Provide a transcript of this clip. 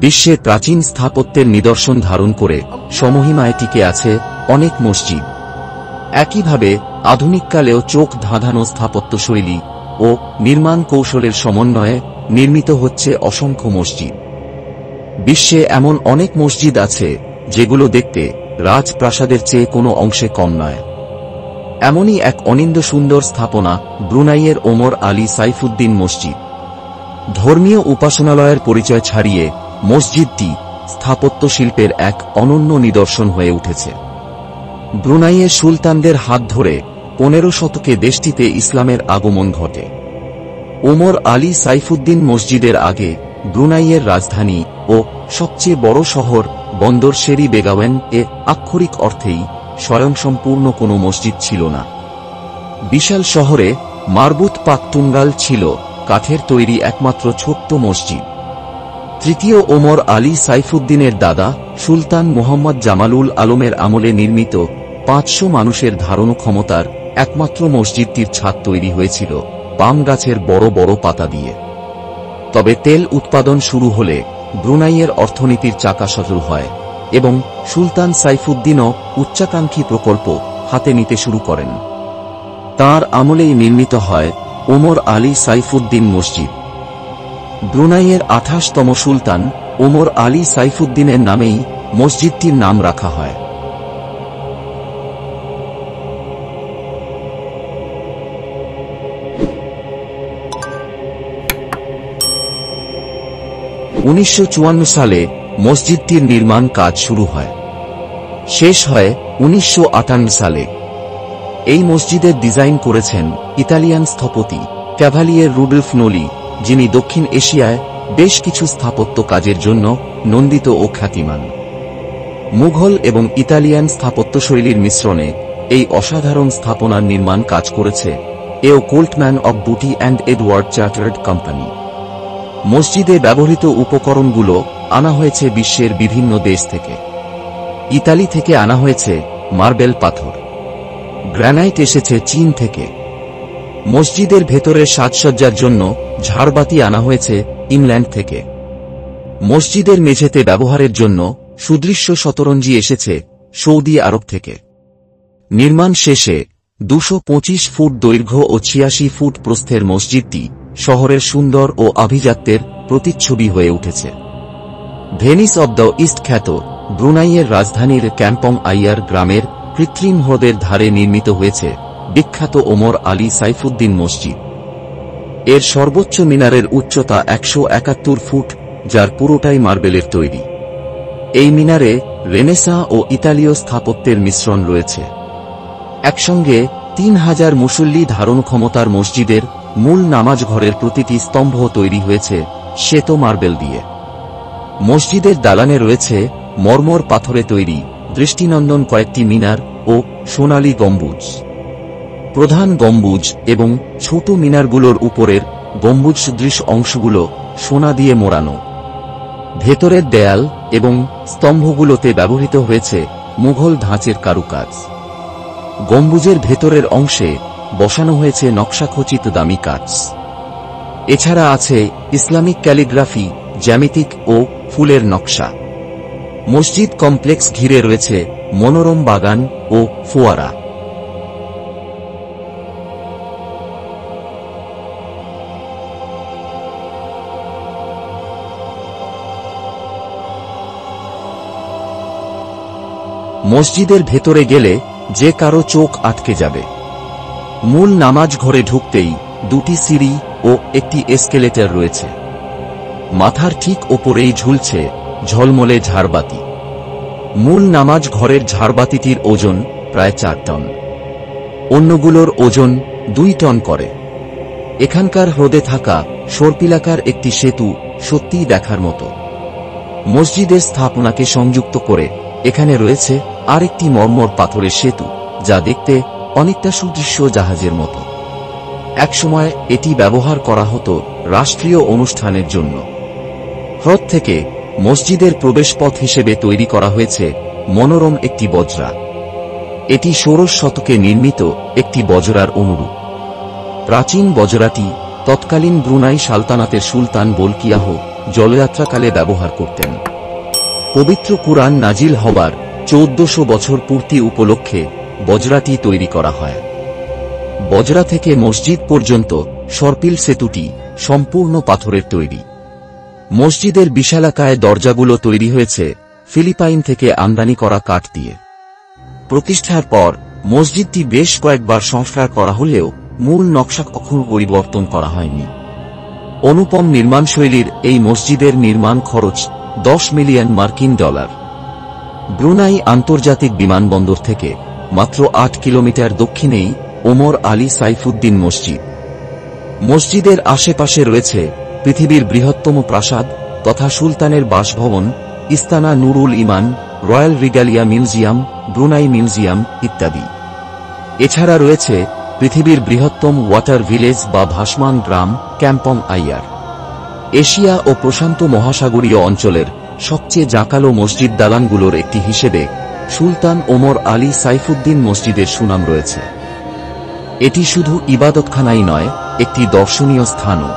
বিশ্বে প্রাচীন স্থাপত্যের নিদর্শন ধারণ করে সমহিমায় টিকে আছে অনেক মসজিদ। একইভাবে আধুনিককালেও চোখ ধাঁধানো স্থাপত্যশৈলী ও নির্মাণ কৌশলের সমন্বয়ে নির্মিত হচ্ছে অসংখ্য মসজিদ। বিশ্বে এমন অনেক মসজিদ আছে যেগুলো দেখতে রাজপ্রাসাদের চেয়ে কোনো অংশে কম নয়। এমনই এক অনিন্দ্য সুন্দর স্থাপনা ব্রুনাইয়ের ওমর আলী সাইফুদ্দিন মসজিদ। ধর্মীয় উপাসনালয়ের পরিচয় ছাড়িয়ে মসজিদটি স্থাপত্য শিল্পের এক অনন্য নিদর্শন হয়ে উঠেছে। ব্রুনাইয়ের সুলতানদের হাত ধরে 15 শতকে দেশটিতে ইসলামের আগমন ঘটে। ওমর আলী সাইফুদ্দিন মসজিদের আগে ব্রুনাইয়ের রাজধানী ও সবচেয়ে বড় শহর বন্দর শেরি বেগাওয়েন এ আক্ষরিক অর্থেই স্বয়ংসম্পূর্ণ কোনো মসজিদ ছিল না। বিশাল শহরে মারবুত পাকতুঙ্গাল ছিল কাঠের তৈরি একমাত্র ছোট্ট মসজিদ। তৃতীয় ওমর আলী সাইফুদ্দিনের দাদা সুলতান মোহাম্মদ জামালুল আলমের আমলে নির্মিত 500 মানুষের ধারণ ক্ষমতার একমাত্র মসজিদটির ছাদ তৈরি হয়েছিল পাম গাছের বড় বড় পাতা দিয়ে। তবে তেল উৎপাদন শুরু হলে ব্রুনাইয়ের অর্থনীতির চাকা সচল হয় এবং সুলতান সাইফুদ্দিনও উচ্চাকাঙ্ক্ষী প্রকল্প হাতে নিতে শুরু করেন। তাঁর আমলেই নির্মিত হয় ওমর আলী সাইফুদ্দিন মসজিদ। ব্রুনাইয়ের 28তম সুলতান ওমর আলী সাইফুদ্দিনের নামেই মসজিদটির নাম রাখা হয়। (1954 সালে মসজিদটির নির্মাণ কাজ শুরু হয়, শেষ হয় 1958 সালে। এই মসজিদের ডিজাইন করেছেন ইতালিয়ান স্থপতি ক্যাভালিয়ের রুডলফ নোলি, যিনি দক্ষিণ এশিয়ায় বেশ কিছু স্থাপত্য কাজের জন্য নন্দিত ও খ্যাতিমান। মুঘল এবং ইতালিয়ান স্থাপত্যশৈলীর মিশ্রণে এই অসাধারণ স্থাপনার নির্মাণ কাজ করেছে এও কোল্টম্যান অব বুটি অ্যান্ড এডওয়ার্ড চার্টার্ড কোম্পানি। মসজিদে ব্যবহৃত উপকরণগুলো আনা হয়েছে বিশ্বের বিভিন্ন দেশ থেকে। ইতালি থেকে আনা হয়েছে মার্বেল পাথর, গ্রানাইট এসেছে চীন থেকে। মসজিদের ভেতরের সাজসজ্জার জন্য ঝাড়বাতি আনা হয়েছে ইংল্যান্ড থেকে। মসজিদের মেঝেতে ব্যবহারের জন্য সুদৃশ্য শতরঞ্জি এসেছে সৌদি আরব থেকে। নির্মাণ শেষে 225 ফুট দৈর্ঘ্য ও 86 ফুট প্রস্থের মসজিদটি শহরের সুন্দর ও আভিজাত্যের প্রতিচ্ছবি হয়ে উঠেছে। ভেনিস অব দ্য ইস্ট খ্যাত ব্রুনাইয়ের রাজধানীর ক্যাম্পং আইয়ার গ্রামের কৃত্রিম হ্রদের ধারে নির্মিত হয়েছে বিখ্যাত ওমর আলী সাইফুদ্দিন মসজিদ। এর সর্বোচ্চ মিনারের উচ্চতা 171 ফুট, যার পুরোটাই মার্বেলের তৈরি। এই মিনারে রেনেসাঁ ও ইতালীয় স্থাপত্যের মিশ্রণ রয়েছে। একসঙ্গে 3000 মুসল্লি ধারণ ক্ষমতার মসজিদের মূল নামাজ ঘরের প্রতিটি স্তম্ভ তৈরি হয়েছে শ্বেত মার্বেল দিয়ে। মসজিদের দালানে রয়েছে মর্মর পাথরে তৈরি দৃষ্টিনন্দন কয়েকটি মিনার ও সোনালী গম্বুজ। প্রধান গম্বুজ এবং ছোট মিনারগুলোর উপরের গম্বুজ সদৃশ অংশগুলো সোনা দিয়ে মোড়ানো। ভেতরের দেয়াল এবং স্তম্ভগুলোতে ব্যবহৃত হয়েছে মুঘল ধাঁচের কারুকাজ। গম্বুজের ভেতরের অংশে বসানো হয়েছে নকশাখচিত দামি কাচ। এছাড়া আছে ইসলামিক ক্যালিগ্রাফি, জ্যামিতিক ও ফুলের নকশা। মসজিদ কমপ্লেক্স ঘিরে রয়েছে মনোরম বাগান ও ফোয়ারা। মসজিদের ভেতরে গেলে যে কারো চোখ আটকে যাবে। মূল নামাজ ঘরে ঢুকতেই 2টি সিঁড়ি ও একটি এসকেলেটর রয়েছে। মাথার ঠিক ওপরেই ঝুলছে ঝলমলে ঝাড়বাতি। মূল নামাজ ঘরের ঝাড়বাতিটির ওজন প্রায় 4 টন, অন্যগুলোর ওজন 2 টন করে। এখানকার হ্রদে থাকা সর্পিলাকার একটি সেতু সত্যিই দেখার মতো। মসজিদের স্থাপনাকে সংযুক্ত করে এখানে রয়েছে আরেকটি মর্মর পাথরের সেতু, যা দেখতে অনেকটা সুদৃশ্য জাহাজের মতো। একসময় এটি ব্যবহার করা হতো রাষ্ট্রীয় অনুষ্ঠানের জন্য। হ্রদ থেকে মসজিদের প্রবেশপথ হিসেবে তৈরি করা হয়েছে মনোরম একটি বজরা। এটি 16 শতকে নির্মিত একটি বজরার অনুরূপ। প্রাচীন বজরাটি তৎকালীন ব্রুনাই সালতানাতের সুলতান বলকিয়াহ জলযাত্রাকালে ব্যবহার করতেন। পবিত্র কুরআন নাজিল হবার 1400 বছর পূর্তি উপলক্ষে বজরাটি তৈরি করা হয়। বজরা থেকে মসজিদ পর্যন্ত সর্পিল সেতুটি সম্পূর্ণ পাথরের তৈরি। মসজিদের বিশালাকায় দরজাগুলো তৈরি হয়েছে ফিলিপাইন থেকে আমদানি করা কাঠ দিয়ে। প্রতিষ্ঠার পর মসজিদটি বেশ কয়েকবার সংস্কার করা হলেও মূল নকশা কখনো পরিবর্তন করা হয়নি। অনুপম নির্মাণশৈলীর এই মসজিদের নির্মাণ খরচ $10 মিলিয়ন। ব্রুনাই আন্তর্জাতিক বিমানবন্দর থেকে মাত্র 8 কিলোমিটার দক্ষিণেই ওমর আলী সাইফুদ্দিন মসজিদ। মসজিদের আশেপাশে রয়েছে পৃথিবীর বৃহত্তম প্রাসাদ তথা সুলতানের বাসভবন, ইস্তানা নুরুল ইমান, রয়্যাল রিগালিয়া মিউজিয়াম, ব্রুনাই মিউজিয়াম ইত্যাদি। এছাড়া রয়েছে পৃথিবীর বৃহত্তম ওয়াটার ভিলেজ বা ভাসমান গ্রাম ক্যাম্পং আইয়ার। এশিয়া ও প্রশান্ত মহাসাগরীয় অঞ্চলের সবচেয়ে জাঁকালো মসজিদ দালানগুলোর একটি হিসেবে সুলতান ওমর আলী সাইফুদ্দিন মসজিদের সুনাম রয়েছে। এটি শুধু ইবাদতখানাই নয়, একটি দর্শনীয় স্থানও।